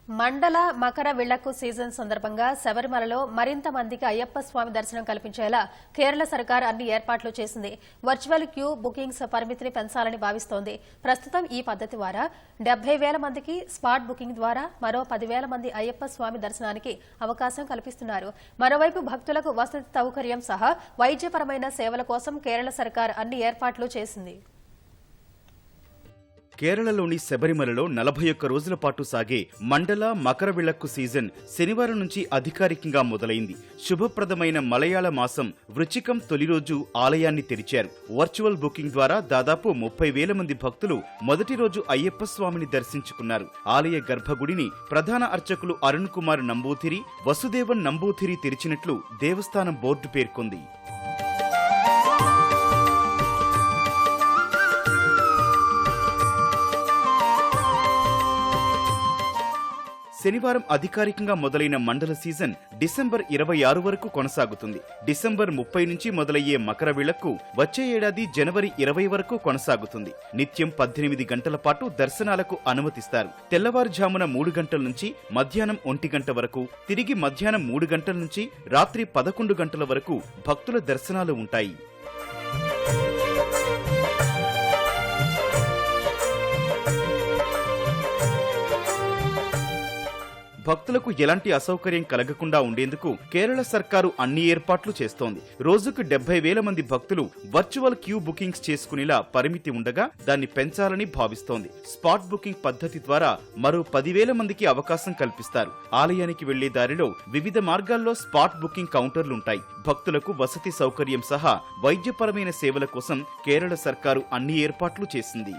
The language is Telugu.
మండల మకర విళ్లకు సీజన్ సందర్భంగా శబరిమలలో మరింత మందికి అయ్యప్ప స్వామి దర్శనం కల్పించేలా కేరళ సర్కార్ అన్ని ఏర్పాట్లు చేసింది. వర్చువల్ క్యూ బుకింగ్స్ పరిమితిని పెంచాలని భావిస్తోంది. ప్రస్తుతం ఈ పద్ధతి ద్వారా 70,000 మందికి, స్పాట్ బుకింగ్ ద్వారా మరో 10,000 మంది అయ్యప్ప స్వామి దర్శనానికి అవకాశం కల్పిస్తున్నారు. మరోవైపు భక్తులకు వసతి సౌకర్యం సహా వైద్యపరమైన సేవల కోసం కేరళ సర్కార్ అన్ని ఏర్పాట్లు చేసింది. కేరళలోని శబరిమలలో 41 రోజుల పాటు సాగే మండల మకర విళక్కు సీజన్ శనివారం నుంచి అధికారికంగా మొదలైంది. శుభప్రదమైన మలయాళ మాసం వృచ్చికం తొలి రోజు ఆలయాన్ని తెరిచారు. వర్చువల్ బుకింగ్ ద్వారా దాదాపు 30,000 మంది భక్తులు మొదటి రోజు అయ్యప్ప స్వామిని దర్శించుకున్నారు. ఆలయ గర్భగుడిని ప్రధాన అర్చకులు అరుణ్ కుమార్ నంబూథిరి, వసుదేవన్ నంబూథిరి తెరిచినట్లు దేవస్థానం బోర్డు పేర్కొంది. శనివారం అధికారికంగా మొదలైన మండల సీజన్ డిసెంబర్ 26 వరకు కొనసాగుతుంది. డిసెంబర్ 30 నుంచి మొదలయ్యే మకర విళక్కు వచ్చే ఏడాది జనవరి 20 వరకు కొనసాగుతుంది. నిత్యం 18 గంటల పాటు దర్శనాలకు అనుమతిస్తారు. తెల్లవారుజామున 3 గంటల నుంచి మధ్యాహ్నం 1 గంట వరకు, తిరిగి మధ్యాహ్నం 3 గంటల నుంచి రాత్రి 11 గంటల వరకు భక్తుల దర్శనాలు ఉంటాయి. భక్తులకు ఎలాంటి అసౌకర్యం కలగకుండా ఉండేందుకు కేరళ సర్కారు అన్ని ఏర్పాట్లు చేస్తోంది. రోజుకు 70,000 మంది భక్తులు వర్చువల్ క్యూ బుకింగ్స్ చేసుకునేలా పరిమితి ఉండగా దాన్ని పెంచాలని భావిస్తోంది. స్పాట్ బుకింగ్ పద్ధతి ద్వారా మరో 10,000 మందికి అవకాశం కల్పిస్తారు. ఆలయానికి వెళ్లే దారిలో వివిధ మార్గాల్లో స్పాట్ బుకింగ్ కౌంటర్లుంటాయి. భక్తులకు వసతి సౌకర్యం సహా వైద్యపరమైన సేవల కోసం కేరళ సర్కారు అన్ని ఏర్పాట్లు చేసింది.